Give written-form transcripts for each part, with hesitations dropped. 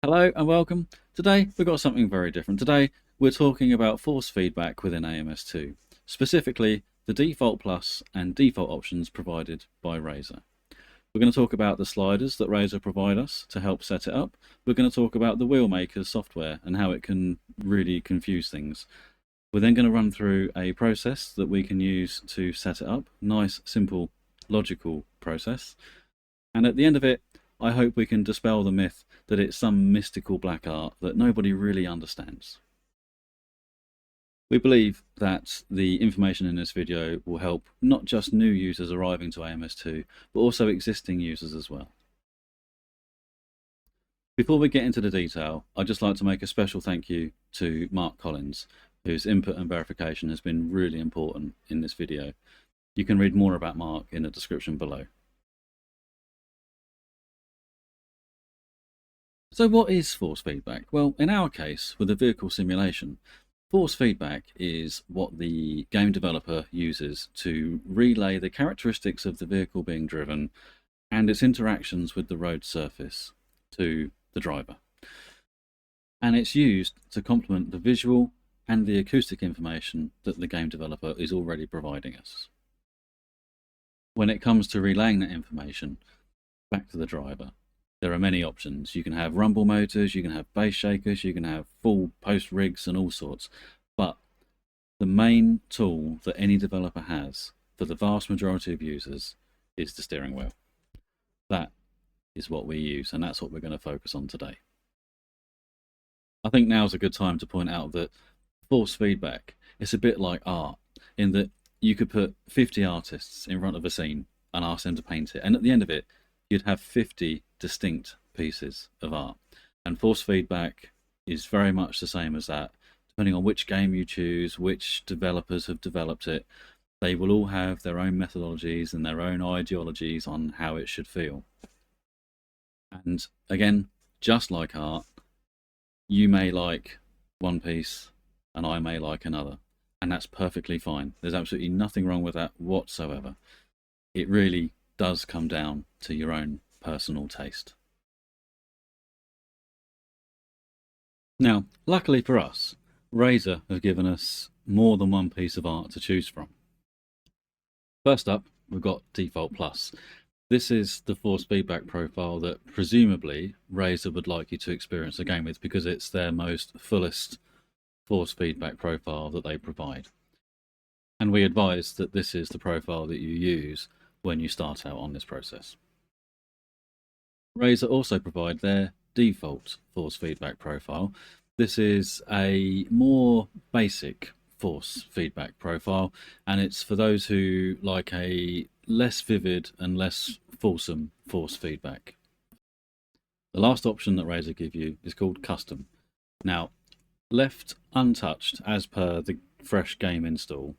Hello and welcome. Today we've got something very different. Today we're talking about force feedback within AMS2, specifically the default plus and default options provided by Razer. We're going to talk about the sliders that Razer provide us to help set it up. We're going to talk about the wheelmaker's software and how it can really confuse things. We're then going to run through a process that we can use to set it up. Nice, simple, logical process. And at the end of it, I hope we can dispel the myth that it's some mystical black art that nobody really understands. We believe that the information in this video will help not just new users arriving to AMS2, but also existing users as well. Before we get into the detail, I'd just like to make a special thank you to Mark Collins, whose input and verification has been really important in this video. You can read more about Mark in the description below. So what is force feedback? Well, in our case, with a vehicle simulation, force feedback is what the game developer uses to relay the characteristics of the vehicle being driven and its interactions with the road surface to the driver. And it's used to complement the visual and the acoustic information that the game developer is already providing us. When it comes to relaying that information back to the driver, there are many options. You can have rumble motors, you can have base shakers, you can have full post rigs and all sorts. But the main tool that any developer has for the vast majority of users is the steering wheel. That is what we use, and that's what we're going to focus on today. I think now's a good time to point out that force feedback is a bit like art, in that you could put 50 artists in front of a scene and ask them to paint it, and at the end of it, you'd have 50 distinct pieces of art. And force feedback is very much the same as that. Depending on which game you choose, which developers have developed it, they will all have their own methodologies and their own ideologies on how it should feel. And again, just like art, you may like one piece and I may like another. And that's perfectly fine. There's absolutely nothing wrong with that whatsoever. It really does come down to your own personal taste. Now, luckily for us, Razer have given us more than one piece of art to choose from. First up, we've got Default Plus. This is the force feedback profile that presumably Razer would like you to experience the game with, because it's their most fullest force feedback profile that they provide. And we advise that this is the profile that you use when you start out on this process. Razer also provide their default force feedback profile. This is a more basic force feedback profile, and it's for those who like a less vivid and less fulsome force feedback. The last option that Razer give you is called Custom. Now, left untouched as per the fresh game install,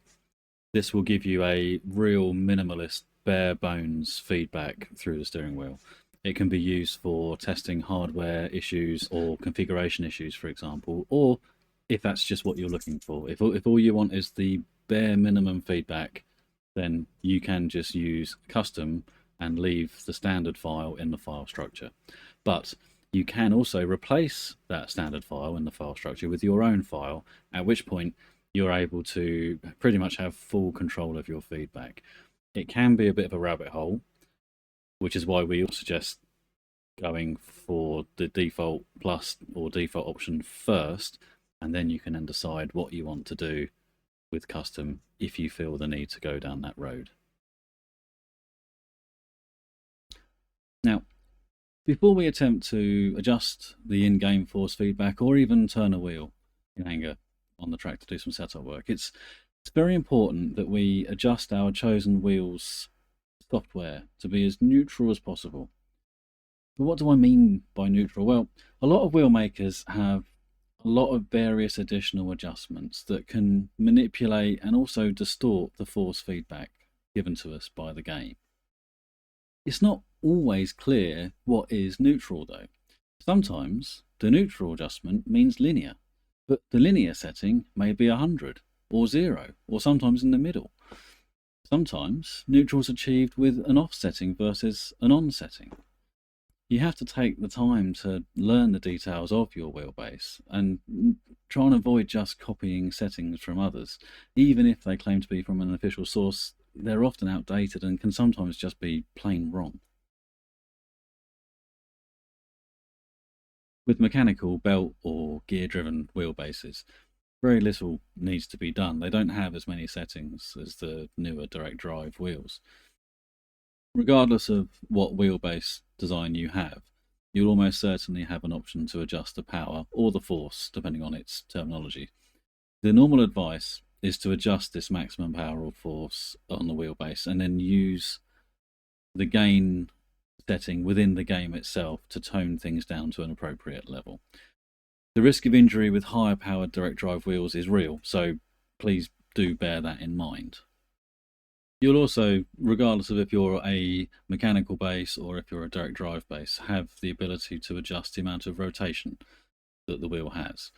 this will give you a real minimalist, bare bones feedback through the steering wheel. It can be used for testing hardware issues or configuration issues, for example, or if that's just what you're looking for. If all you want is the bare minimum feedback, then you can just use Custom and leave the standard file in the file structure. But you can also replace that standard file in the file structure with your own file, at which point you're able to pretty much have full control of your feedback. It can be a bit of a rabbit hole, which is why we all suggest going for the default plus or default option first, and then you can then decide what you want to do with Custom if you feel the need to go down that road. Now, before we attempt to adjust the in-game force feedback or even turn a wheel in anger on the track to do some setup work, it's very important that we adjust our chosen wheels software to be as neutral as possible. But what do I mean by neutral? Well, a lot of wheel makers have a lot of various additional adjustments that can manipulate and also distort the force feedback given to us by the game. It's not always clear what is neutral though. Sometimes the neutral adjustment means linear, but the linear setting may be 100 or 0, or sometimes in the middle. Sometimes neutral is achieved with an off setting versus an on setting. You have to take the time to learn the details of your wheelbase and try and avoid just copying settings from others. Even if they claim to be from an official source, they're often outdated and can sometimes just be plain wrong. With mechanical, belt or gear-driven wheelbases, very little needs to be done. They don't have as many settings as the newer direct drive wheels. Regardless of what wheelbase design you have, you'll almost certainly have an option to adjust the power or the force, depending on its terminology. The normal advice is to adjust this maximum power or force on the wheelbase and then use the gain setting within the game itself to tone things down to an appropriate level. The risk of injury with higher powered direct drive wheels is real, so please do bear that in mind. You'll also, regardless of if you're a mechanical base or if you're a direct drive base, have the ability to adjust the amount of rotation that the wheel has.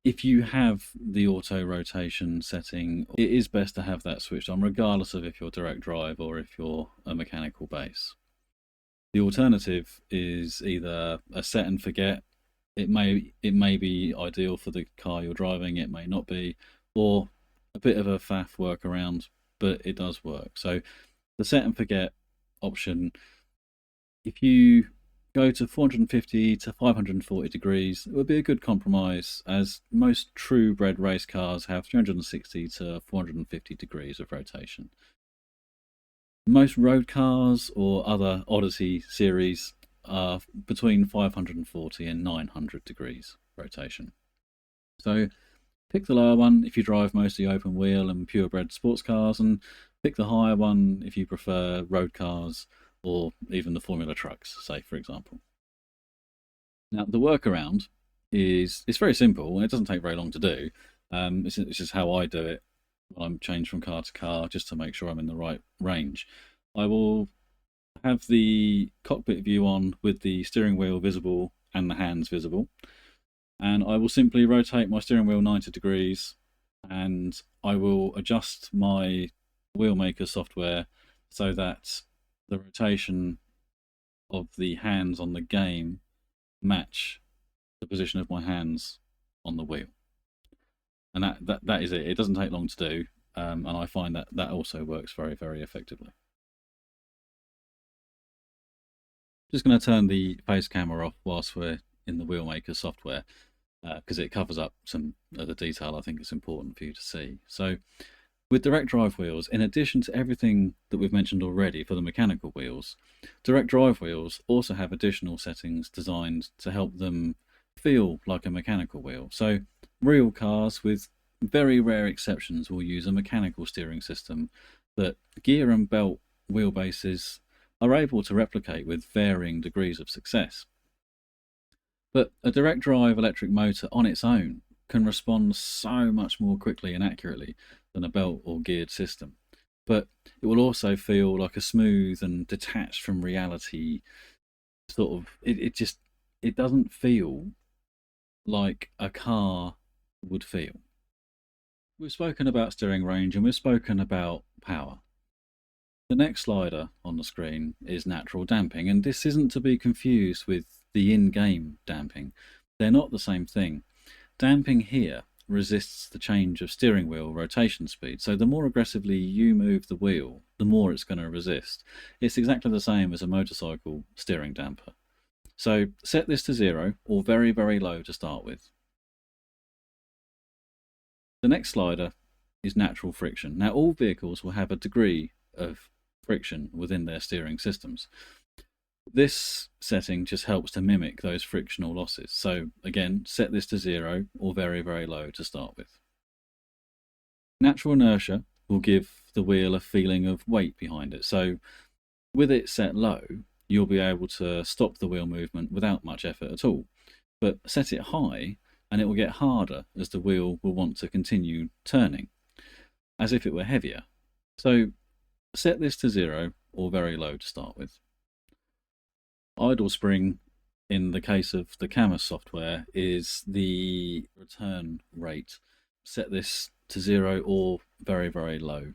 If you have the auto rotation setting, it is best to have that switched on, regardless of if you're direct drive or if you're a mechanical base. The alternative is either a set and forget. It may be ideal for the car you're driving, it may not be, or a bit of a faff workaround, but it does work. So the set and forget option, if you go to 450 to 540 degrees, it would be a good compromise, as most true bred race cars have 360 to 450 degrees of rotation. Most road cars or other Odyssey series are between 540 and 900 degrees rotation. So pick the lower one if you drive mostly open wheel and purebred sports cars, and pick the higher one if you prefer road cars or even the Formula trucks, say, for example. Now, the workaround is very simple and it doesn't take very long to do. It's just how I do it when I'm changed from car to car, just to make sure I'm in the right range. I will have the cockpit view on with the steering wheel visible and the hands visible, and I will simply rotate my steering wheel 90 degrees, and I will adjust my wheelmaker software so that the rotation of the hands on the game match the position of my hands on the wheel. And that is it. It doesn't take long to do, and I find that also works very, very effectively. Just going to turn the face camera off whilst we're in the wheelmaker software, because it covers up some of the detail I think is important for you to see. So with direct drive wheels, in addition to everything that we've mentioned already for the mechanical wheels, direct drive wheels also have additional settings designed to help them feel like a mechanical wheel. So real cars, with very rare exceptions, will use a mechanical steering system that gear and belt wheelbases are able to replicate with varying degrees of success. But a direct drive electric motor on its own can respond so much more quickly and accurately than a belt or geared system. But it will also feel like a smooth and detached from reality sort of, it doesn't feel like a car would feel. We've spoken about steering range and we've spoken about power. The next slider on the screen is natural damping, and this isn't to be confused with the in-game damping. They're not the same thing. Damping here resists the change of steering wheel rotation speed, so the more aggressively you move the wheel, the more it's going to resist. It's exactly the same as a motorcycle steering damper. So set this to 0 or very, very low to start with. The next slider is natural friction. Now, all vehicles will have a degree of friction within their steering systems. This setting just helps to mimic those frictional losses. So again, set this to 0 or very, very low to start with. Natural inertia will give the wheel a feeling of weight behind it. So with it set low, you'll be able to stop the wheel movement without much effort at all. But set it high and it will get harder, as the wheel will want to continue turning, as if it were heavier. So set this to 0 or very low to start with. Idle spring, in the case of the Camus software, is the return rate. Set this to 0 or very, very low.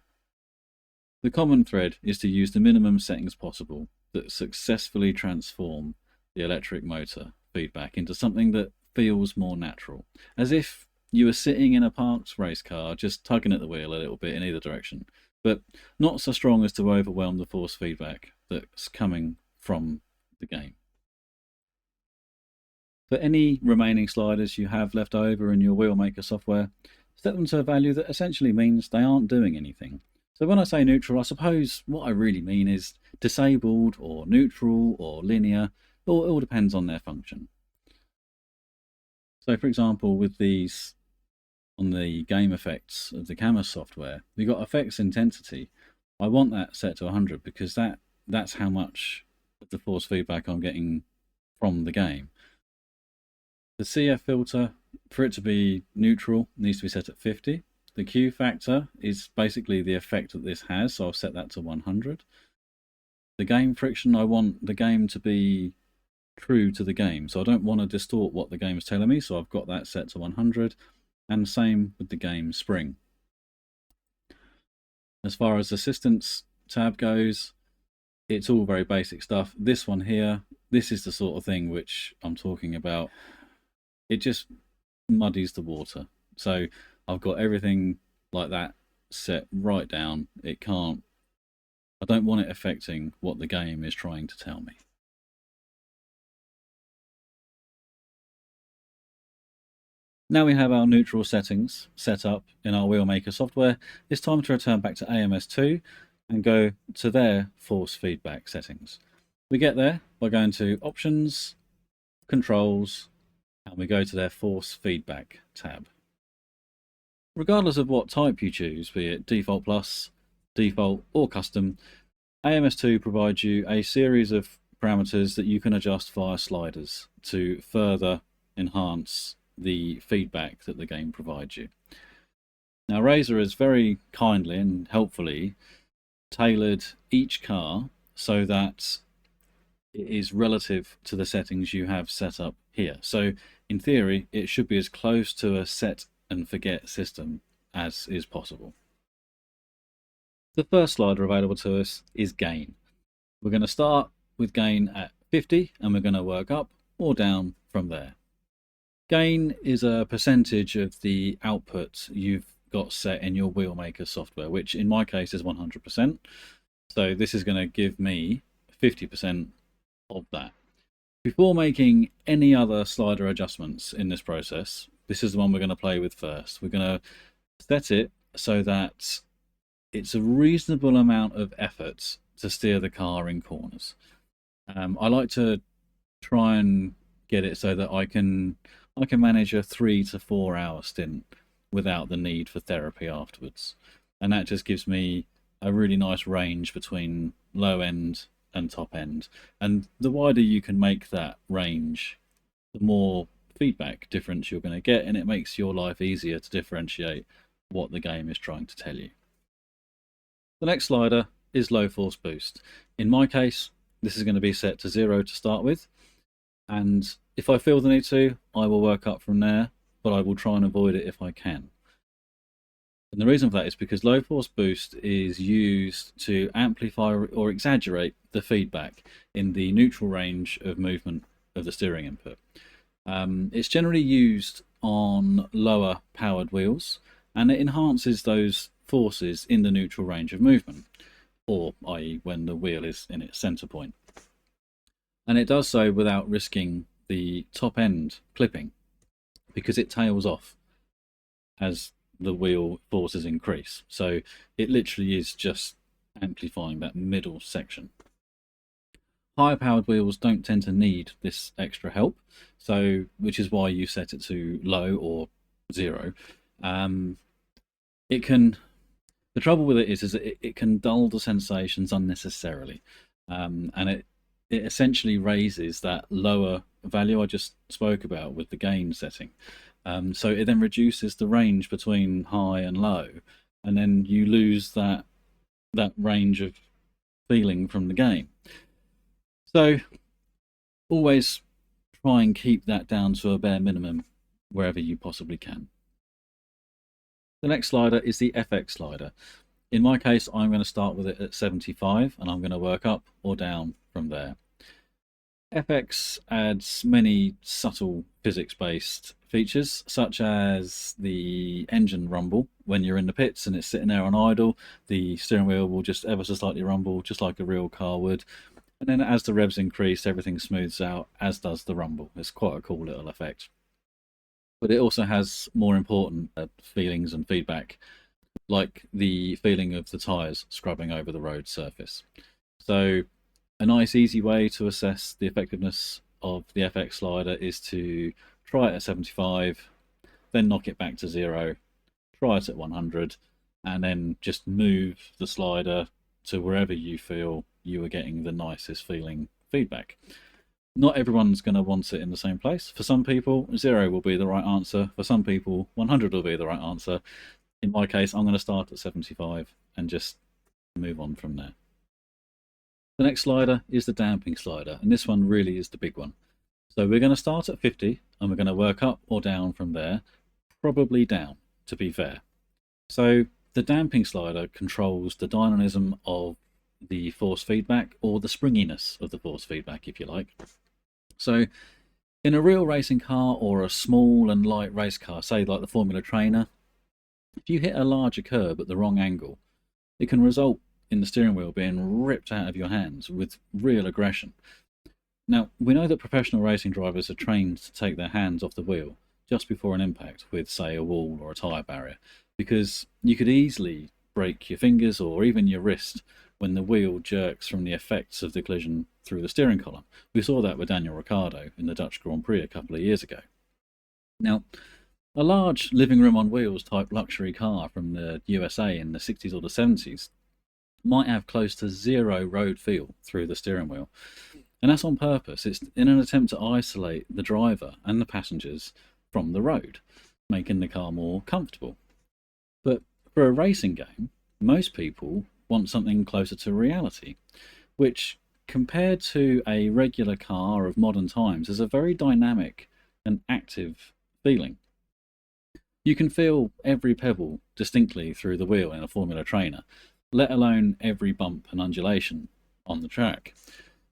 The common thread is to use the minimum settings possible that successfully transform the electric motor feedback into something that feels more natural, as if you were sitting in a parked race car, just tugging at the wheel a little bit in either direction, but not so strong as to overwhelm the force feedback that's coming from the game. For any remaining sliders you have left over in your wheelmaker software, set them to a value that essentially means they aren't doing anything. So when I say neutral, I suppose what I really mean is disabled or neutral or linear. It all depends on their function. So for example, with these on the game effects of the camera software, we've got effects intensity. I want that set to 100 because that's how much of the force feedback I'm getting from the game. The CF filter, for it to be neutral, needs to be set at 50. The Q factor is basically the effect that this has, so I'll set that to 100. The game friction, I want the game to be true to the game, so I don't want to distort what the game is telling me, so I've got that set to 100. And same with the game spring. As far as assistance tab goes, it's all very basic stuff. This one here, this is the sort of thing which I'm talking about. It just muddies the water. So I've got everything like that set right down. I don't want it affecting what the game is trying to tell me. Now we have our neutral settings set up in our wheelmaker software, it's time to return back to AMS2 and go to their force feedback settings. We get there by going to Options, Controls, and we go to their Force Feedback tab. Regardless of what type you choose, be it Default Plus, Default or Custom, AMS2 provides you a series of parameters that you can adjust via sliders to further enhance the feedback that the game provides you. Now Razer has very kindly and helpfully tailored each car so that it is relative to the settings you have set up here. So in theory, it should be as close to a set and forget system as is possible. The first slider available to us is gain. We're going to start with gain at 50 and we're going to work up or down from there. Gain is a percentage of the output you've got set in your wheelmaker software, which in my case is 100%. So this is going to give me 50% of that. Before making any other slider adjustments in this process, this is the one we're going to play with first. We're going to set it so that it's a reasonable amount of effort to steer the car in corners. I like to try and get it so that I can manage a 3 to 4 hour stint without the need for therapy afterwards. And that just gives me a really nice range between low end and top end. And the wider you can make that range, the more feedback difference you're going to get, and it makes your life easier to differentiate what the game is trying to tell you. The next slider is low force boost. In my case, this is going to be set to 0 to start with, and if I feel the need to, I will work up from there, but I will try and avoid it if I can. And the reason for that is because low force boost is used to amplify or exaggerate the feedback in the neutral range of movement of the steering input. It's generally used on lower powered wheels, and it enhances those forces in the neutral range of movement, or i.e. when the wheel is in its center point. And it does so without risking the top end clipping, because it tails off as the wheel forces increase. So it literally is just amplifying that middle section. Higher powered wheels don't tend to need this extra help, so which is why you set it to low or 0. The trouble with it is that it can dull the sensations unnecessarily, and it essentially raises that lower value I just spoke about with the gain setting. So it then reduces the range between high and low, and then you lose that range of feeling from the game. So always try and keep that down to a bare minimum wherever you possibly can. The next slider is the FX slider. In my case, I'm going to start with it at 75 and I'm going to work up or down from there. FX adds many subtle physics-based features, such as the engine rumble. When you're in the pits and it's sitting there on idle, the steering wheel will just ever so slightly rumble, just like a real car would. And then as the revs increase, everything smooths out, as does the rumble. It's quite a cool little effect. But it also has more important feelings and feedback, like the feeling of the tyres scrubbing over the road surface. So a nice easy way to assess the effectiveness of the FX slider is to try it at 75, then knock it back to 0, try it at 100, and then just move the slider to wherever you feel you are getting the nicest feeling feedback. Not everyone's going to want it in the same place. For some people, 0 will be the right answer. For some people, 100 will be the right answer. In my case, I'm going to start at 75 and just move on from there. The next slider is the damping slider, and this one really is the big one. So we're going to start at 50 and we're going to work up or down from there, probably down, to be fair. So the damping slider controls the dynamism of the force feedback, or the springiness of the force feedback, if you like. So in a real racing car or a small and light race car, say like the Formula Trainer, if you hit a larger curb at the wrong angle, it can result in the steering wheel being ripped out of your hands with real aggression. Now, we know that professional racing drivers are trained to take their hands off the wheel just before an impact with, say, a wall or a tyre barrier, because you could easily break your fingers or even your wrist when the wheel jerks from the effects of the collision through the steering column. We saw that with Daniel Ricciardo in the Dutch Grand Prix a couple of years ago. Now, a large living room on wheels type luxury car from the USA in the 60s or the 70s might have close to 0 road feel through the steering wheel. And that's on purpose. It's in an attempt to isolate the driver and the passengers from the road, making the car more comfortable. But for a racing game, most people want something closer to reality, which compared to a regular car of modern times is a very dynamic and active feeling. You can feel every pebble distinctly through the wheel in a Formula Trainer, let alone every bump and undulation on the track.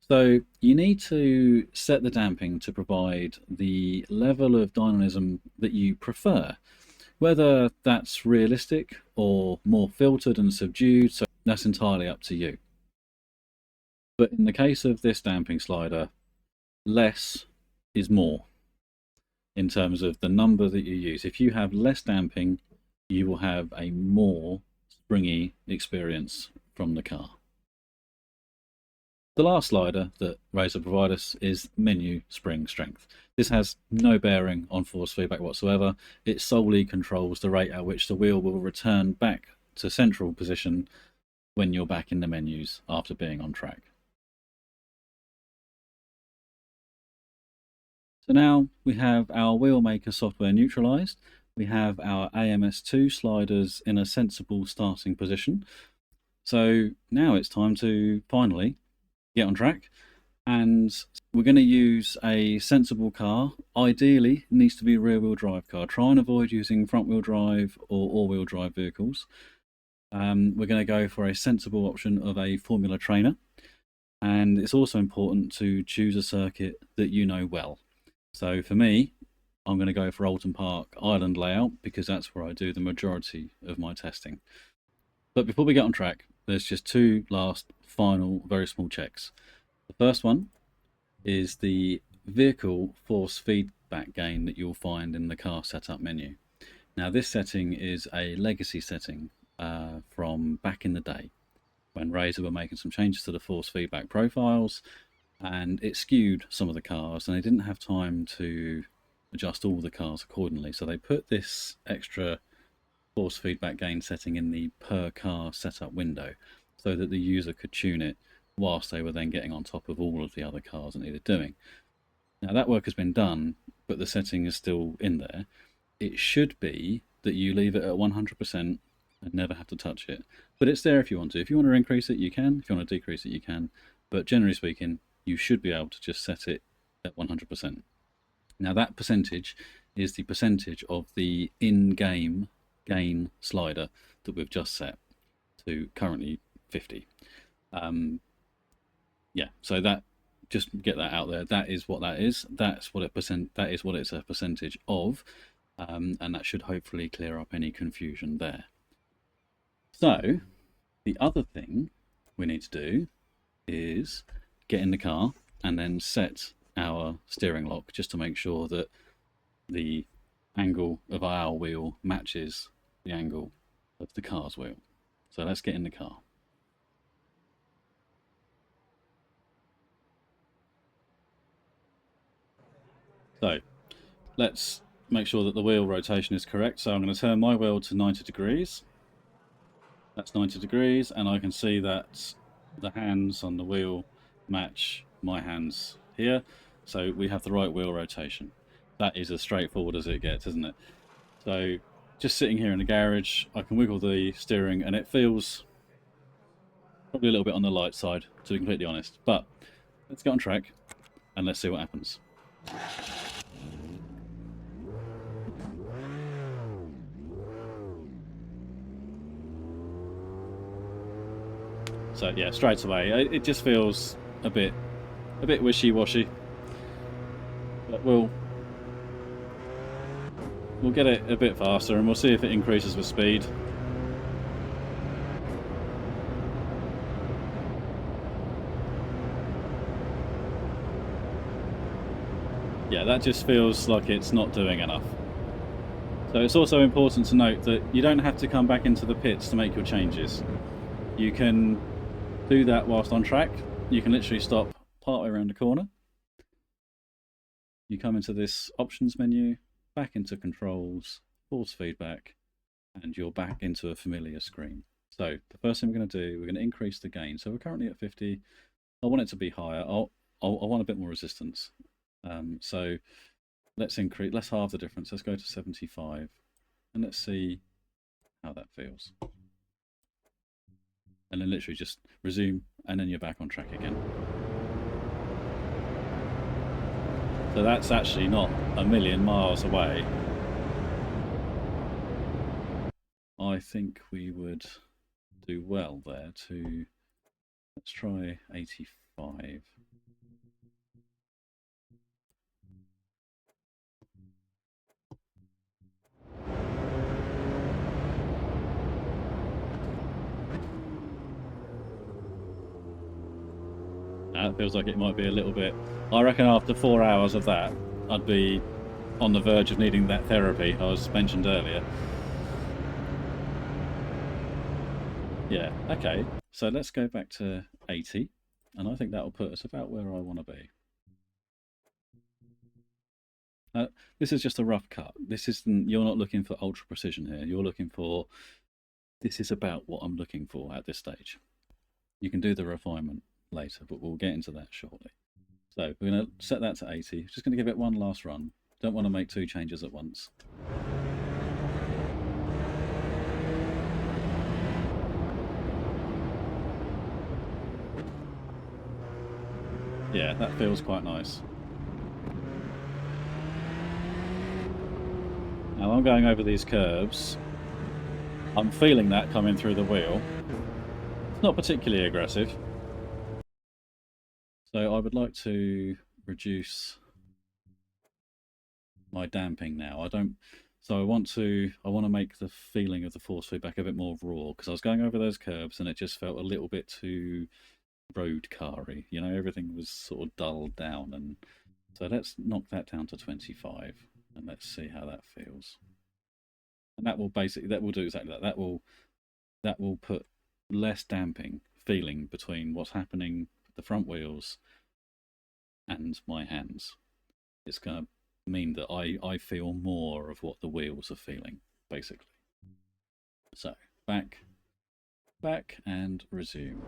So you need to set the damping to provide the level of dynamism that you prefer, whether that's realistic or more filtered and subdued, so that's entirely up to you. But in the case of this damping slider, less is more in terms of the number that you use. If you have less damping, you will have a more springy experience from the car. The last slider that Razor provide us is menu spring strength. This has no bearing on force feedback whatsoever. It solely controls the rate at which the wheel will return back to central position when you're back in the menus after being on track. So now we have our wheelmaker software neutralized. We have our AMS2 sliders in a sensible starting position. So now it's time to finally get on track, and we're going to use a sensible car. Ideally, it needs to be a rear-wheel drive car. Try and avoid using front-wheel drive or all-wheel drive vehicles. We're going to go for a sensible option of a Formula Trainer, and it's also important to choose a circuit that you know well. So for me, I'm going to go for Alton Park Island layout because that's where I do the majority of my testing. But before we get on track, there's just two last final very small checks. The first one is the vehicle force feedback gain that you'll find in the car setup menu. Now this setting is a legacy setting from back in the day when Razor were making some changes to the force feedback profiles, and it skewed some of the cars and they didn't have time to adjust all the cars accordingly, so they put this extra force feedback gain setting in the per car setup window so that the user could tune it whilst they were then getting on top of all of the other cars it needed doing. Now that work has been done, but the setting is still in there. It should be that you leave it at 100% and never have to touch it, but it's there if you want to. If you want to increase it, you can. If you want to decrease it, you can. But generally speaking, you should be able to just set it at 100%. Now that percentage is the percentage of the in-game gain slider that we've just set to currently 50. Yeah, so that just get that out there. That is what that is. That's what that is what it's a percentage of, and that should hopefully clear up any confusion there. So the other thing we need to do is get in the car and then set our steering lock just to make sure that the angle of our wheel matches the angle of the car's wheel. So let's get in the car. So let's make sure that the wheel rotation is correct. So I'm going to turn my wheel to 90 degrees. That's 90 degrees, and I can see that the hands on the wheel match my hands here. So we have the right wheel rotation. That is as straightforward as it gets, isn't it? So just sitting here in the garage, I can wiggle the steering and it feels probably a little bit on the light side, to be completely honest. But let's get on track and let's see what happens. So yeah, straight away, it just feels a bit wishy-washy. But we'll get it a bit faster and we'll see if it increases with speed. Yeah, that just feels like it's not doing enough. So it's also important to note that you don't have to come back into the pits to make your changes. You can do that whilst on track. You can literally stop partway around the corner. You come into this options menu, back into controls, force feedback, and you're back into a familiar screen. So the first thing we're going to do, we're going to increase the gain. So we're currently at 50. I want it to be higher. I want a bit more resistance. So let's halve the difference. Let's go to 75 and let's see how that feels. And then literally just resume and then you're back on track again. So that's actually not a million miles away. I think we would do well there to, let's try 85. It feels like it might be a little bit. I reckon after 4 hours of that, I'd be on the verge of needing that therapy I was mentioned earlier. Yeah, okay. So let's go back to 80, and I think that'll put us about where I want to be. This is just a rough cut. This isn't. You're not looking for ultra precision here. You're looking for. This is about what I'm looking for at this stage. You can do the refinement later, but we'll get into that shortly. So we're going to set that to 80. Just going to give it one last run. Don't want to make 2 changes at once. Yeah, that feels quite nice. Now I'm going over these curves. I'm feeling that coming through the wheel. It's not particularly aggressive. So I would like to reduce my damping now. I want to make the feeling of the force feedback a bit more raw, because I was going over those curves and it just felt a little bit too road car-y. You know, everything was sort of dulled down, and so let's knock that down to 25 and let's see how that feels. And that will do exactly that. That will put less damping feeling between what's happening with the front wheels and my hands. It's going to mean that I feel more of what the wheels are feeling, basically. So back and resume.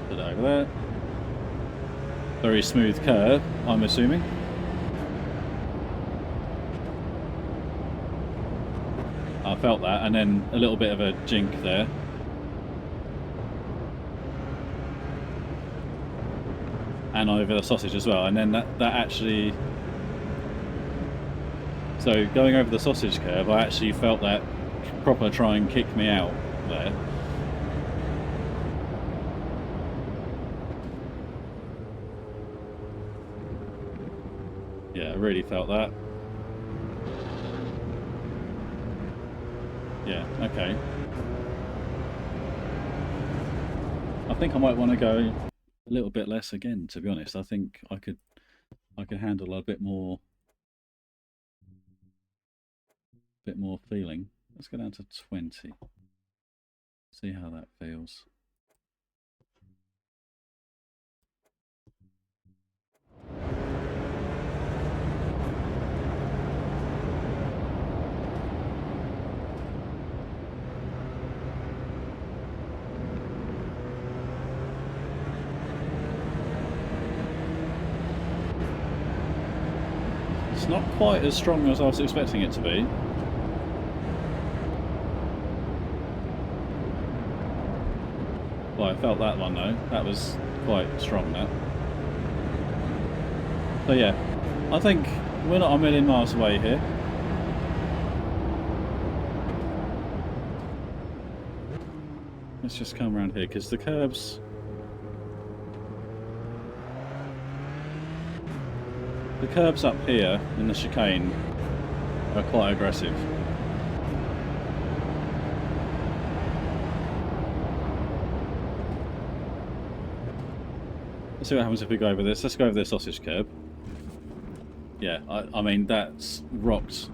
Put it over there. Very smooth curve, I'm assuming. I felt that, and then a little bit of a jink there. And over the sausage as well, and then that actually. So going over the sausage curve, I actually felt that proper try and kick me out there. Yeah, I really felt that. Yeah, okay. I think I might want to go a little bit less again, to be honest. I think I could handle a bit more feeling. Let's go down to 20. See how that feels. It's not quite as strong as I was expecting it to be. Well, I felt that one though. That was quite strong, that. So yeah, I think we're not a million miles away here. Let's just come around here because the curbs... The curbs up here in the chicane are quite aggressive. Let's see what happens if we go over this. Let's go over this sausage curb. Yeah, I mean that's rocked.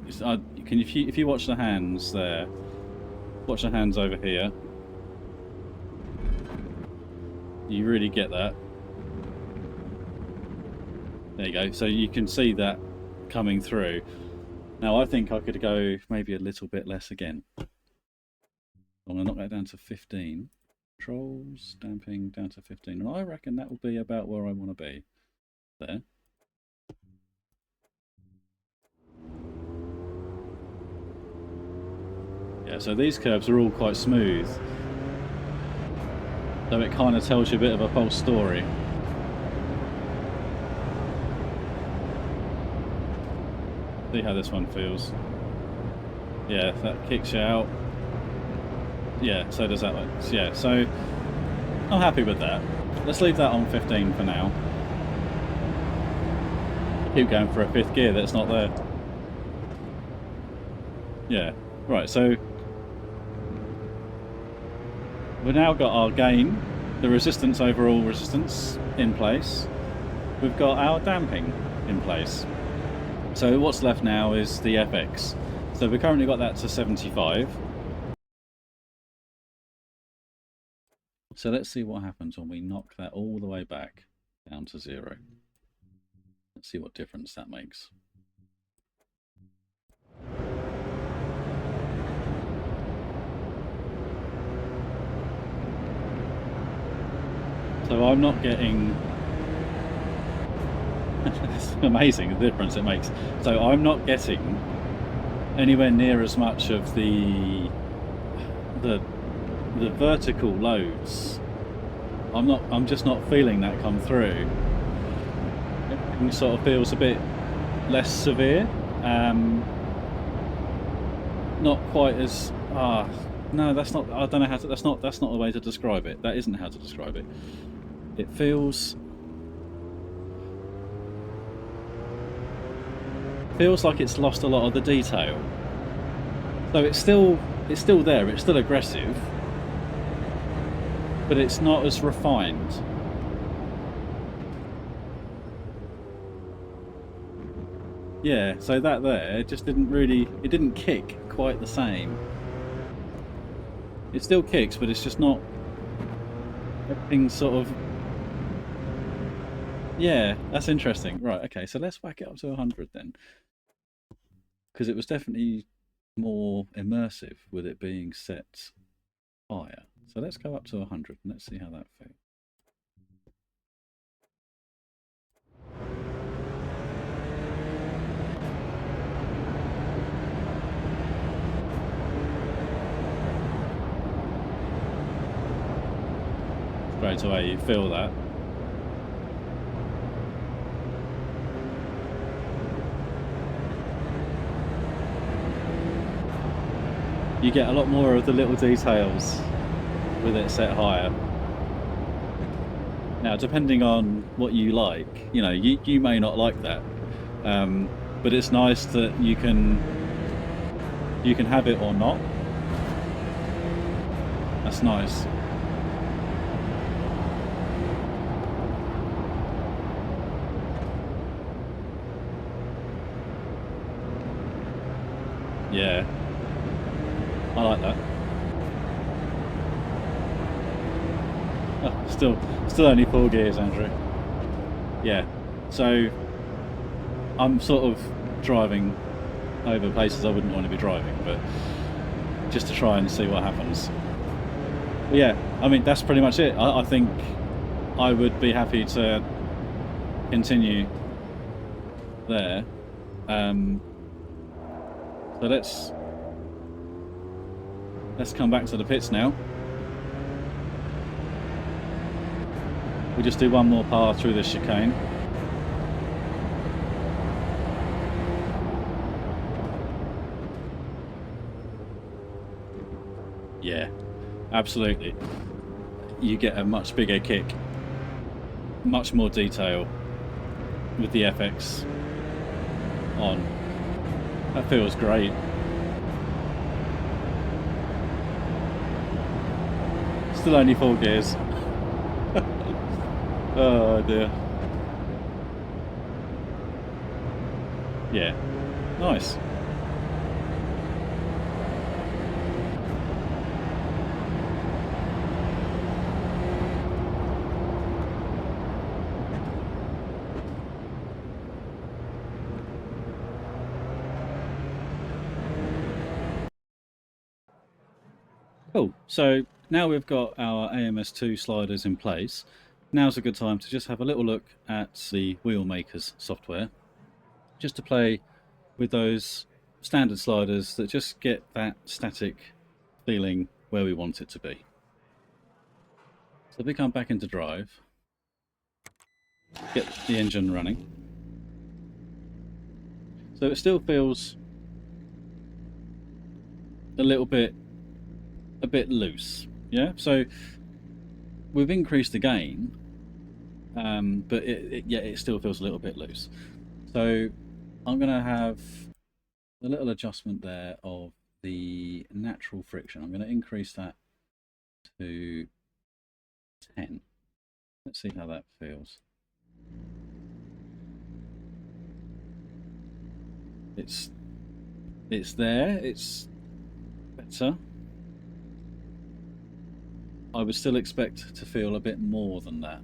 If you watch the hands there, watch the hands over here. You really get that. There you go. So you can see that coming through. Now I think I could go maybe a little bit less again. I'm going to knock that down to 15. Controls, damping down to 15. And I reckon that will be about where I want to be. There. Yeah, so these curves are all quite smooth. So it kind of tells you a bit of a false story. See how this one feels. Yeah, that kicks you out. Yeah, so does that one. Yeah, so I'm happy with that. Let's leave that on 15 for now. Keep going for a fifth gear that's not there. Yeah, right, so we've now got our gain, the resistance, overall resistance in place. We've got our damping in place. So what's left now is the FX. So we've currently got that to 75. So let's see what happens when we knock that all the way back down to 0. Let's see what difference that makes. So I'm not getting... It's amazing the difference it makes. So I'm not getting anywhere near as much of the vertical loads. I'm just not feeling that come through. It sort of feels a bit less severe. Not quite as no, that's not, I don't know how to, that's not the way to describe it. That isn't how to describe it. It feels like it's lost a lot of the detail. So it's still there, it's still aggressive, but it's not as refined. Yeah, so that there just didn't really, it didn't kick quite the same. It still kicks, but it's just not, everything's sort of, yeah, that's interesting. Right, okay, so let's whack it up to 100 then. Because it was definitely more immersive with it being set higher. So let's go up to 100 and let's see how that feels. Straight away you feel that. You get a lot more of the little details with it set higher. Now, depending on what you like, you know, you may not like that, but it's nice that you can have it or not. That's nice. Yeah, I like that. Oh, still only 4 gears, Andrew. Yeah, so I'm sort of driving over places I wouldn't want to be driving, but just to try and see what happens. But yeah, I mean, that's pretty much it. I think I would be happy to continue there. So let's come back to the pits now. We just do one more path through this chicane. Yeah, absolutely. You get a much bigger kick, much more detail with the FX on. That feels great. Still only 4 gears. Oh dear. Yeah, nice. Cool. So now we've got our AMS2 sliders in place. Now's a good time to just have a little look at the Wheelmakers software, just to play with those standard sliders that just get that static feeling where we want it to be. So if we come back into drive, get the engine running. So it still feels a bit loose, yeah. So we've increased the gain, but it still feels a little bit loose. So I'm going to have a little adjustment there of the natural friction. I'm going to increase that to 10. Let's see how that feels. It's there. It's better. I would still expect to feel a bit more than that.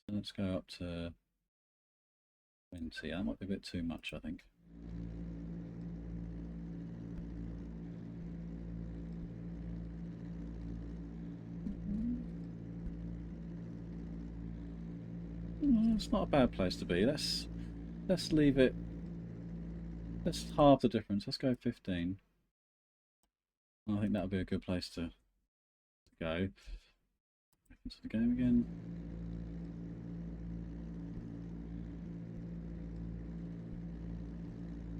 So let's go up to 20. That might be a bit too much, I think. It's not a bad place to be. Let's leave it. Let's halve the difference. Let's go 15. I think that'll be a good place to go. Back into the game again.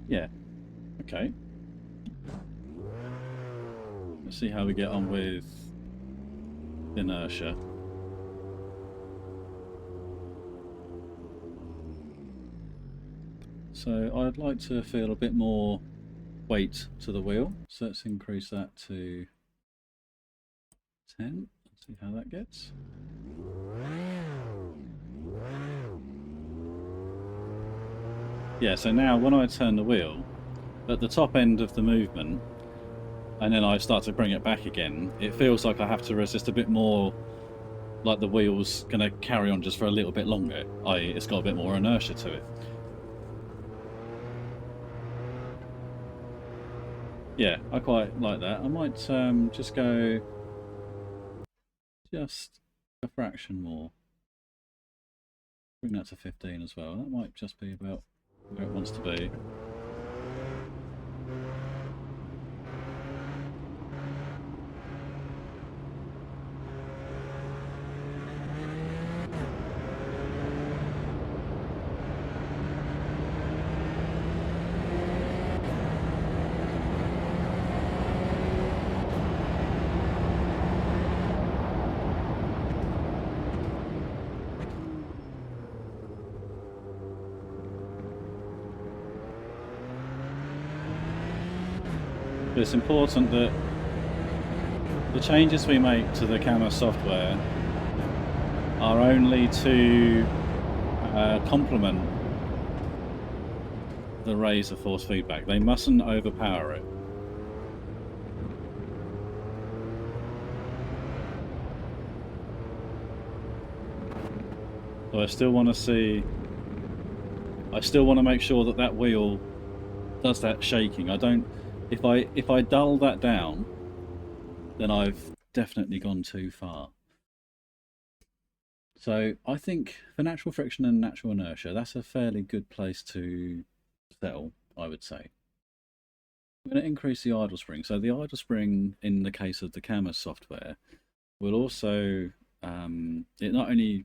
Yeah. Okay. Let's see how we get on with inertia. So I'd like to feel a bit more weight to the wheel. So let's increase that to 10. Let's see how that gets. Yeah, so now when I turn the wheel, at the top end of the movement, and then I start to bring it back again, it feels like I have to resist a bit more, like the wheel's going to carry on just for a little bit longer, i.e. it's got a bit more inertia to it. Yeah, I quite like that. I might just go just a fraction more. Bring that to 15 as well. That might just be about where it wants to be. it's important that the changes we make to the camera software are only to complement the raise of force feedback. They mustn't overpower it. So I still want to make sure that that wheel does that shaking. I don't, if I dull that down, then I've definitely gone too far. So I think for natural friction and natural inertia, that's a fairly good place to settle, I would say. I'm going to increase the idle spring. So the idle spring, in the case of the camera software, will also, it not only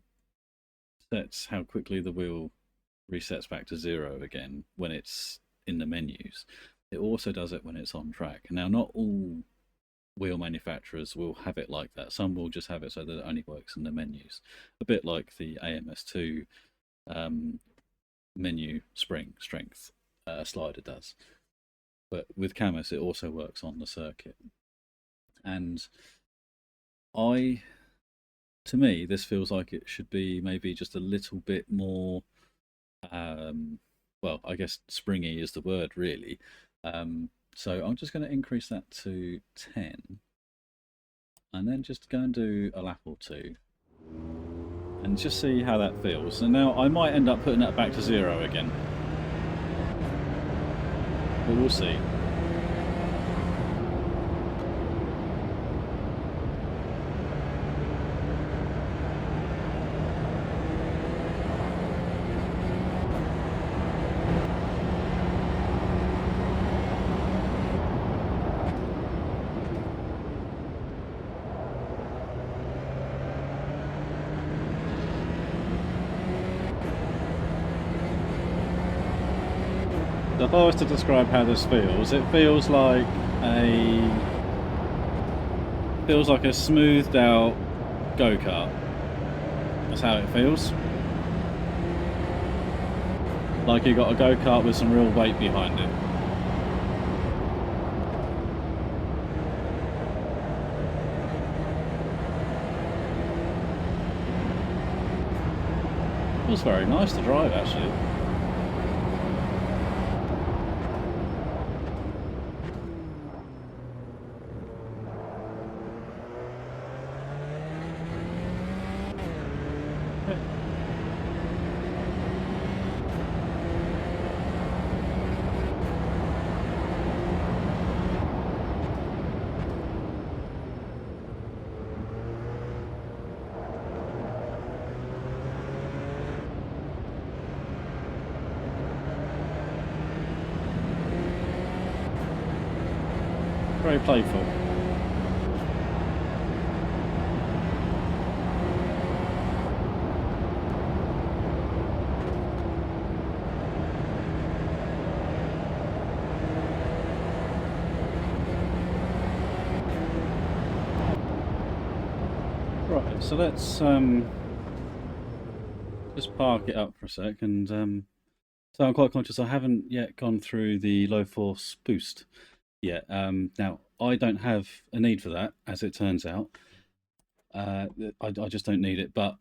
sets how quickly the wheel resets back to 0 again when it's in the menus, it also does it when it's on track. Now, not all wheel manufacturers will have it like that. Some will just have it so that it only works in the menus, a bit like the AMS2 menu spring strength slider does. But with Camus, it also works on the circuit. And to me, this feels like it should be maybe just a little bit more, well, I guess springy is the word, really. So I'm just going to increase that to 10. And then just go and do a lap or two. And just see how that feels. And now I might end up putting that back to 0 again. But we'll see. If I was to describe how this feels, it feels like a smoothed out go-kart. That's how it feels. Like you got a go-kart with some real weight behind it. It was very nice to drive, actually. Very playful. Right, so let's just park it up for a sec, and so I'm quite conscious I haven't yet gone through the low force boost. Yeah, now I don't have a need for that, as it turns out. I just don't need it, but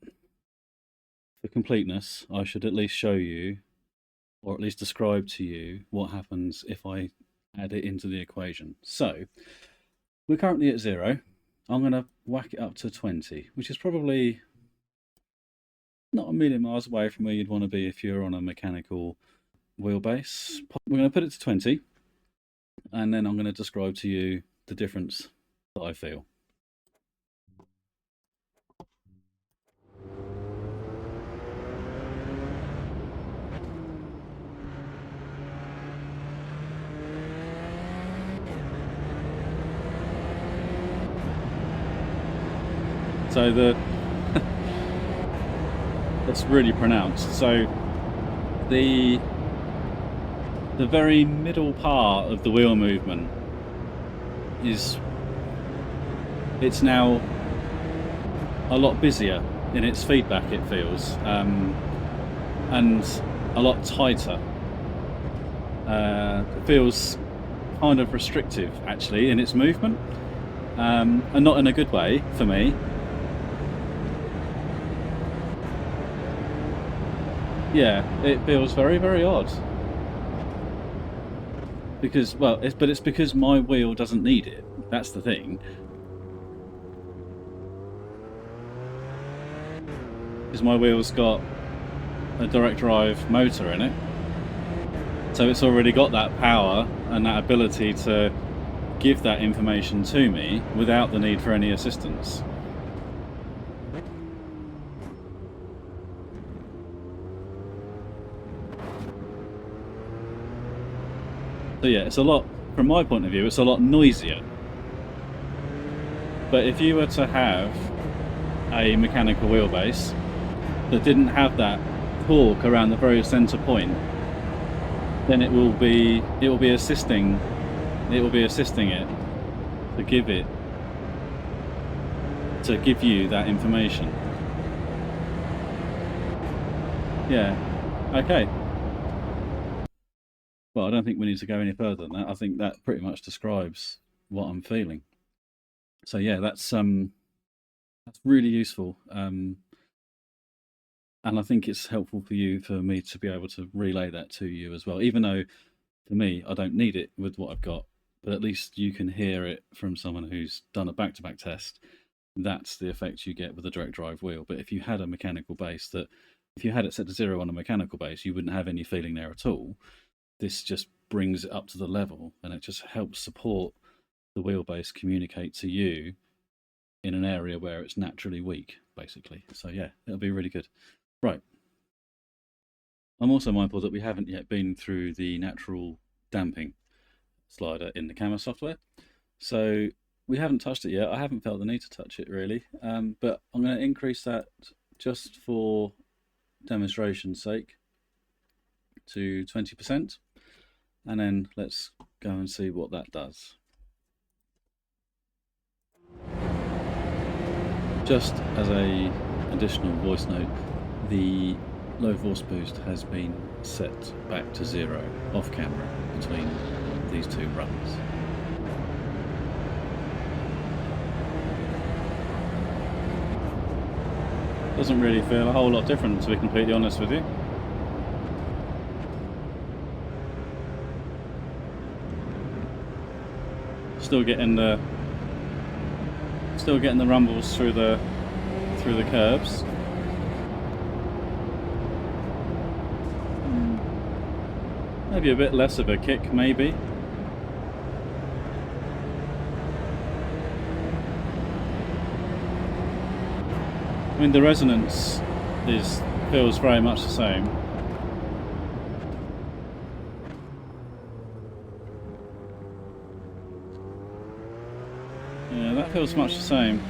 for completeness, I should at least show you, or at least describe to you, what happens if I add it into the equation. So, we're currently at 0. I'm going to whack it up to 20, which is probably not a million miles away from where you'd want to be if you're on a mechanical wheelbase. We're going to put it to 20. And then I'm going to describe to you the difference that I feel. So it's really pronounced. So the very middle part of the wheel movement it's now a lot busier in its feedback, it feels, and a lot tighter. It feels kind of restrictive actually in its movement, and not in a good way for me. Yeah, it feels very, very odd. Because, well, it's because my wheel doesn't need it. That's the thing. Because my wheel's got a direct drive motor in it. So it's already got that power and that ability to give that information to me without the need for any assistance. So yeah, it's a lot, from my point of view, it's a lot noisier. But if you were to have a mechanical wheelbase that didn't have that torque around the very center point, then it will be assisting it to give you that information. Yeah. Okay. Well, I don't think we need to go any further than that. I think that pretty much describes what I'm feeling. So yeah, that's really useful. And I think it's helpful for me to be able to relay that to you as well. Even though for me, I don't need it with what I've got, but at least you can hear it from someone who's done a back-to-back test. That's the effect you get with a direct drive wheel. But if you had a mechanical base if you had it set to 0 on a mechanical base, you wouldn't have any feeling there at all. This just brings it up to the level, and it just helps support the wheelbase communicate to you in an area where it's naturally weak, basically. So yeah, it'll be really good. Right. I'm also mindful that we haven't yet been through the natural damping slider in the camera software. So we haven't touched it yet. I haven't felt the need to touch it really, but I'm going to increase that just for demonstration's sake to 20%, and then let's go and see what that does. Just as a additional voice note, the low force boost has been set back to 0 off camera between these two runs. Doesn't really feel a whole lot different, to be completely honest with you. Still getting the rumbles through the curbs. Maybe a bit less of a kick, maybe. I mean, the resonance feels very much the same. Yeah, that feels much the same.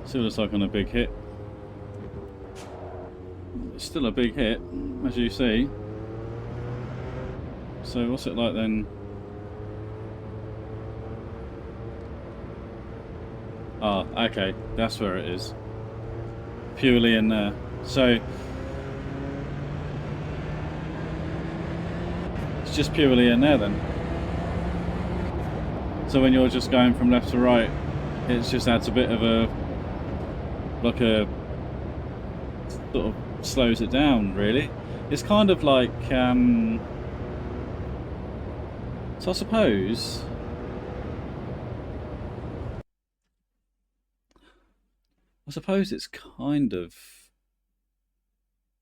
Still looks like on a big hit. It's still a big hit, as you see. So what's it like then? Ah, okay, that's where it is. Purely in there. So it's just purely in there then. So when you're just going from left to right, it just adds a bit of sort of slows it down, really. It's kind of like so I suppose it's kind of,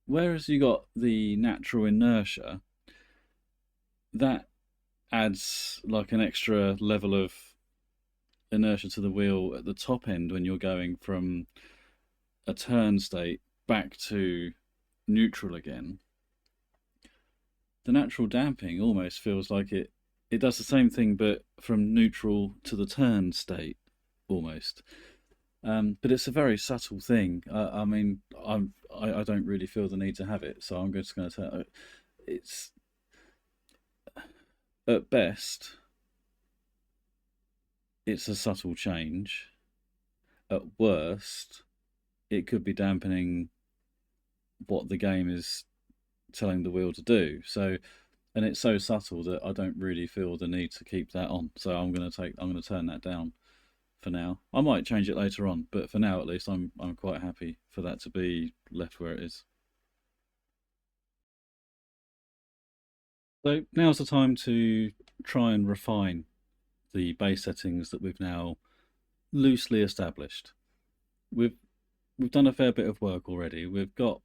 whereas you got the natural inertia, that adds like an extra level of inertia to the wheel at the top end when you're going from a turn state back to neutral again. The natural damping almost feels like it does the same thing, but from neutral to the turn state almost. But it's a very subtle thing. I mean, I don't really feel the need to have it, so I'm just going to tell it's at best it's a subtle change, at worst, it could be dampening what the game is telling the wheel to do. So, and it's so subtle that I don't really feel the need to keep that on. So I'm going to turn that down for now. I might change it later on, but for now at least I'm quite happy for that to be left where it is. So now's the time to try and refine the base settings that we've now loosely established. We've done a fair bit of work already. We've got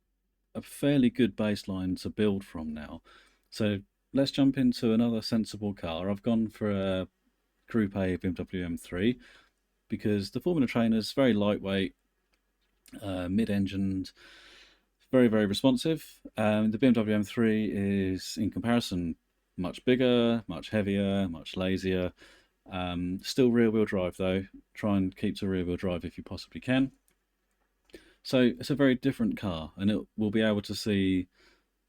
a fairly good baseline to build from now. So let's jump into another sensible car. I've gone for a Group A BMW M3 because the Formula Trainer is very lightweight, mid-engined, very, very responsive. The BMW M3 is, in comparison, much bigger, much heavier, much lazier. Still rear-wheel drive though. Try and keep to rear-wheel drive if you possibly can. So it's a very different car, and it will be able to see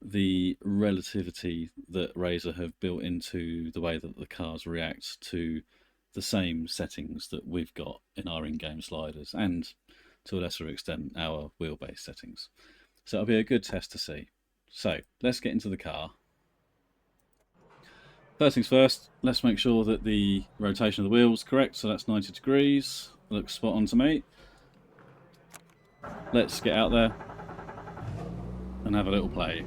the relativity that Razer have built into the way that the cars react to the same settings that we've got in our in-game sliders, and to a lesser extent our wheelbase settings. So it'll be a good test to see. So let's get into the car. First things first, let's make sure that the rotation of the wheels is correct. So that's 90 degrees. Looks spot on to me. Let's get out there and have a little play.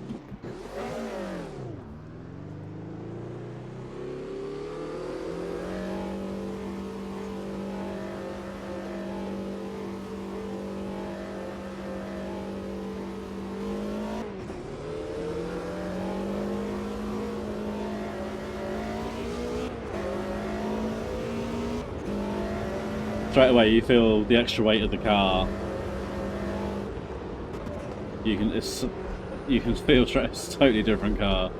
Straight away you feel the extra weight of the car. You can feel it's a totally different car.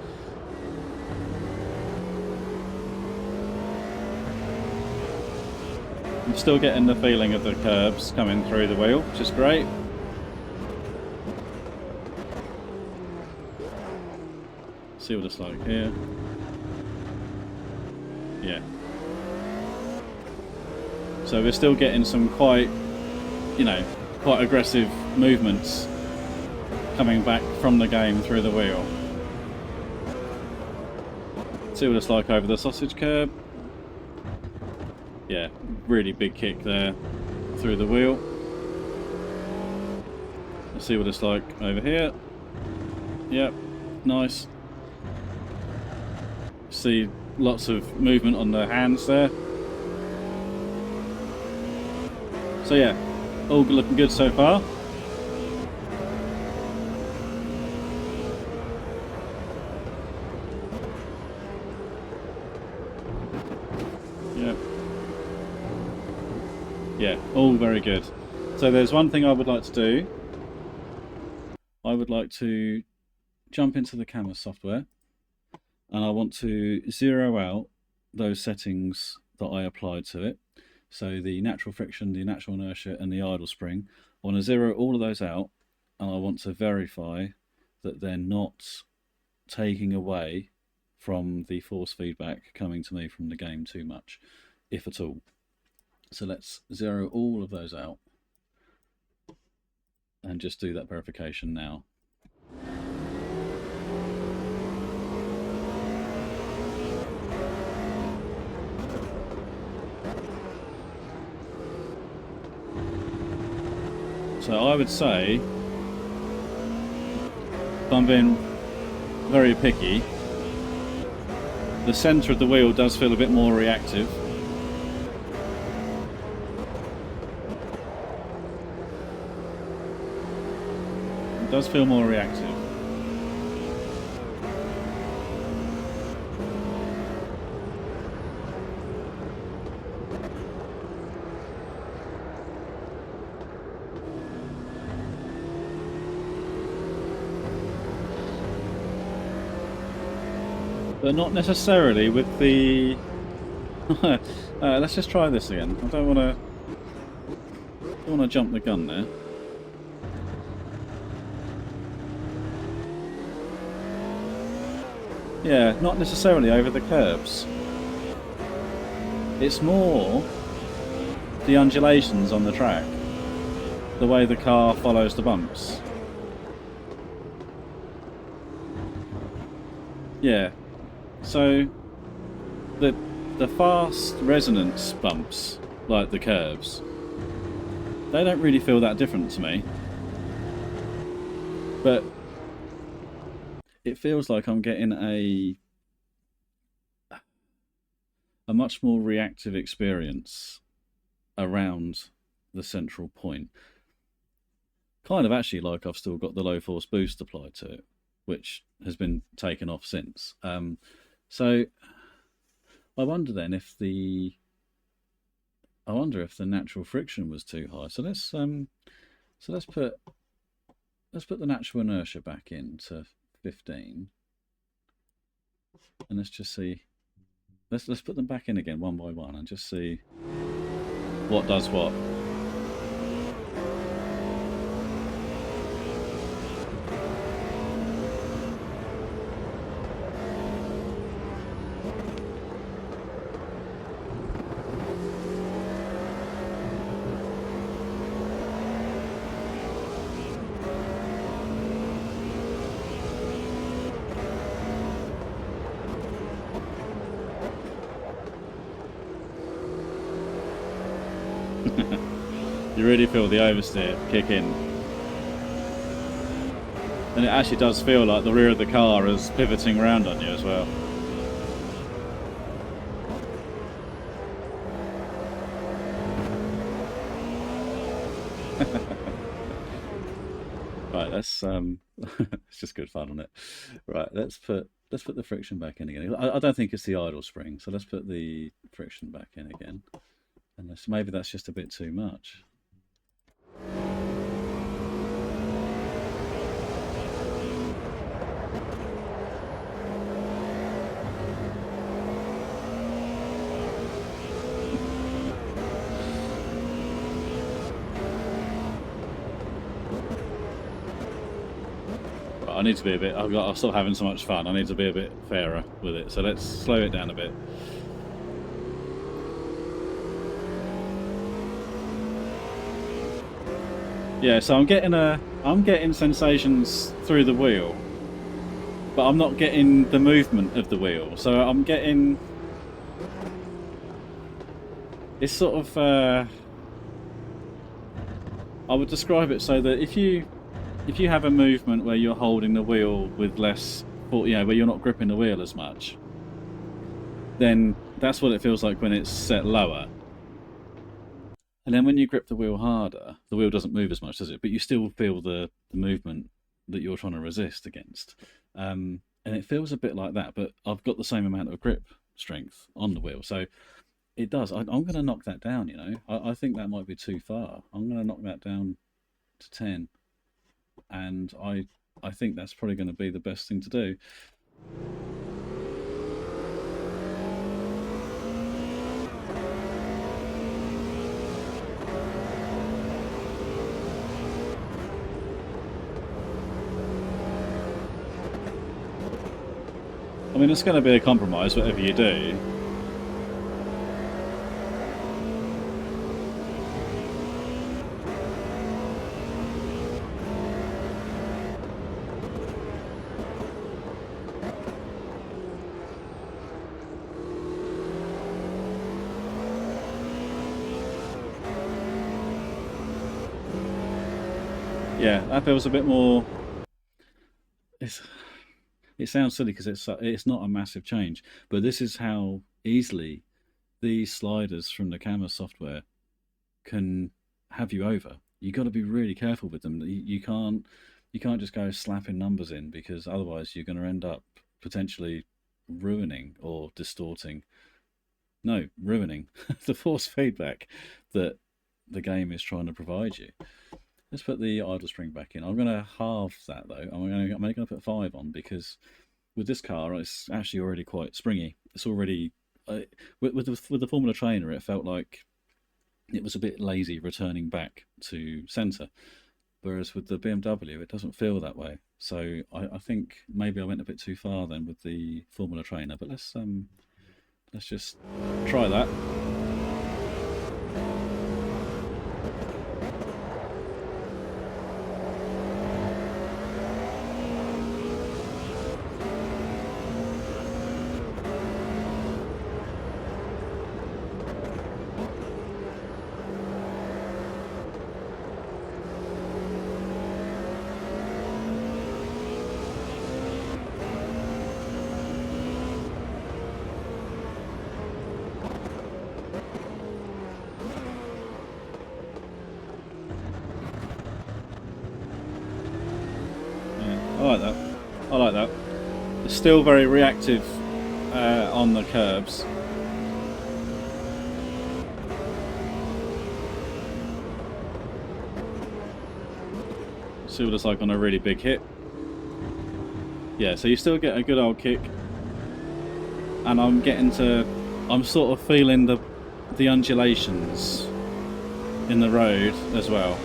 I'm still getting the feeling of the curbs coming through the wheel, which is great. See what it's like here. Yeah. So we're still getting some quite aggressive movements coming back from the game through the wheel. See what it's like over the sausage curb. Yeah, really big kick there through the wheel. Let's see what it's like over here. Yep, nice. See lots of movement on the hands there. So yeah, all looking good so far. Yeah, all very good. So there's one thing I would like to do. I would like to jump into the camera software, and I want to zero out those settings that I applied to it. So the natural friction, the natural inertia, and the idle spring. I want to zero all of those out, and I want to verify that they're not taking away from the force feedback coming to me from the game too much, if at all. So let's zero all of those out and just do that verification now. So I would say, if I'm being very picky, the centre of the wheel does feel a bit more reactive. It does feel more reactive. But not necessarily with the... let's just try this again. I don't want to jump the gun there. Yeah, not necessarily over the curbs. It's more the undulations on the track. the way the car follows the bumps. Yeah, so the fast resonance bumps, like the curves, they don't really feel that different to me. But it feels like I'm getting a much more reactive experience around the central point. Kind of actually like I've still got the low force boost applied to it, which has been taken off since. So I wonder then if the natural friction was too high. So let's put the natural inertia back in to 15, and let's just see. Let's put them back in again one by one and just see what does what. You really feel the oversteer kick in. And it actually does feel like the rear of the car is pivoting around on you as well. Right, let's it's just good fun, isn't it? Right, let's put the friction back in again. I don't think it's the idle spring, so let's put the friction back in again. And maybe that's just a bit too much. I need to be a bit. I'm still having so much fun. I need to be a bit fairer with it. So let's slow it down a bit. Yeah, so I'm getting sensations through the wheel, but I'm not getting the movement of the wheel. So I'm getting. It's sort of. I would describe it so that if you have a movement where you're holding the wheel with less, where you're not gripping the wheel as much, then that's what it feels like when it's set lower. And then when you grip the wheel harder, the wheel doesn't move as much, does it? But you still feel the movement that you're trying to resist against. And it feels a bit like that, but I've got the same amount of grip strength on the wheel. So it does. I'm going to knock that down, I think that might be too far. I'm going to knock that down to 10. And I think that's probably going to be the best thing to do. I mean, it's going to be a compromise, whatever you do. Yeah, that feels a bit more. It sounds silly because it's not a massive change, but this is how easily these sliders from the camera software can have you over. You got to be really careful with them. You can't just go slapping numbers in, because otherwise you're going to end up potentially ruining or distorting. No, ruining the force feedback that the game is trying to provide you. Let's put the idle spring back in. I'm going to halve that though. I'm only going to put 5 on, because with this car it's actually already quite springy. It's already with the Formula Trainer, it felt like it was a bit lazy returning back to centre, whereas with the BMW it doesn't feel that way. So I think maybe I went a bit too far then with the Formula Trainer. But let's just try that. like that. I like that. It's still very reactive on the curbs. See what it's like on a really big hit. Yeah, so you still get a good old kick. And I'm sort of feeling the undulations in the road as well.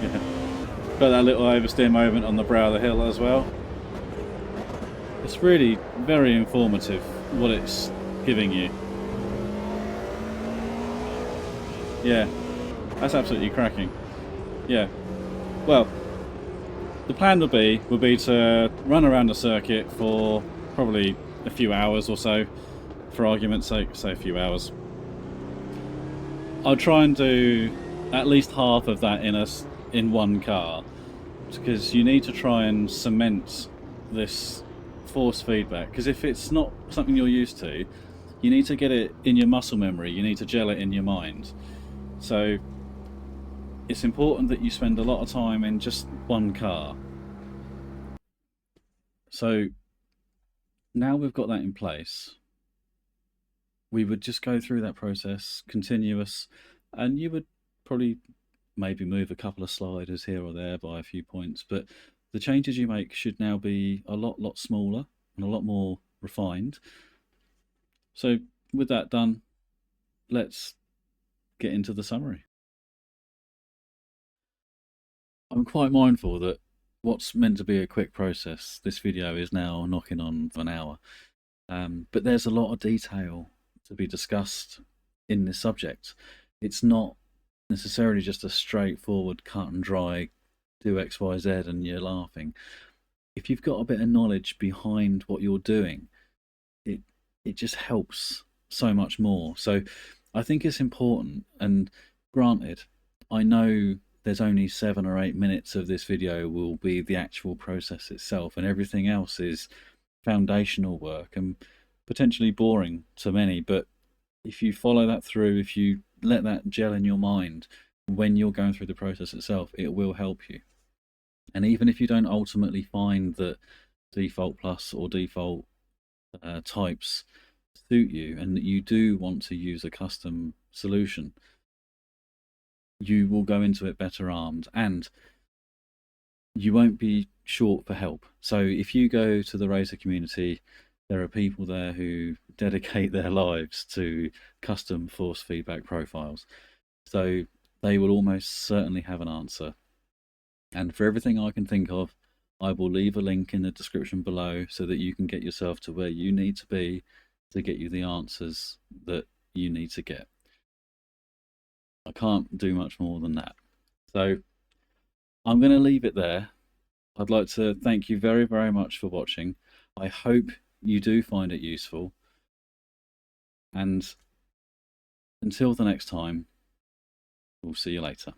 Yeah. Got that little oversteer moment on the brow of the hill as well. It's really very informative what it's giving you. Yeah, that's absolutely cracking. Yeah, well, the plan would be to run around the circuit for probably a few hours or so, for argument's sake, say a few hours. I'll try and do at least half of that in one car, because you need to try and cement this force feedback, because if it's not something you're used to, you need to get it in your muscle memory, you need to gel it in your mind. So it's important that you spend a lot of time in just one car. So now we've got that in place, we would just go through that process continuous, and you would probably maybe move a couple of sliders here or there by a few points, but the changes you make should now be a lot smaller and a lot more refined. So with that done, let's get into the summary. I'm quite mindful that what's meant to be a quick process, this video is now knocking on an hour. But there's a lot of detail to be discussed in this subject. It's not necessarily just a straightforward cut and dry, do X, Y, Z and you're laughing. If you've got a bit of knowledge behind what you're doing, it just helps so much more. So I think it's important, and granted, I know there's only 7 or 8 minutes of this video will be the actual process itself, and everything else is foundational work and potentially boring to many, but if you follow that through, if you let that gel in your mind when you're going through the process itself, it will help you. And even if you don't ultimately find that default plus or default types suit you, and that you do want to use a custom solution, you will go into it better armed, and you won't be short for help. So if you go to the racer community, there are people there who dedicate their lives to custom force feedback profiles. So they will almost certainly have an answer. And for everything I can think of, I will leave a link in the description below so that you can get yourself to where you need to be to get you the answers that you need to get. I can't do much more than that. So I'm going to leave it there. I'd like to thank you very, very much for watching. I hope you do find it useful. And until the next time, we'll see you later.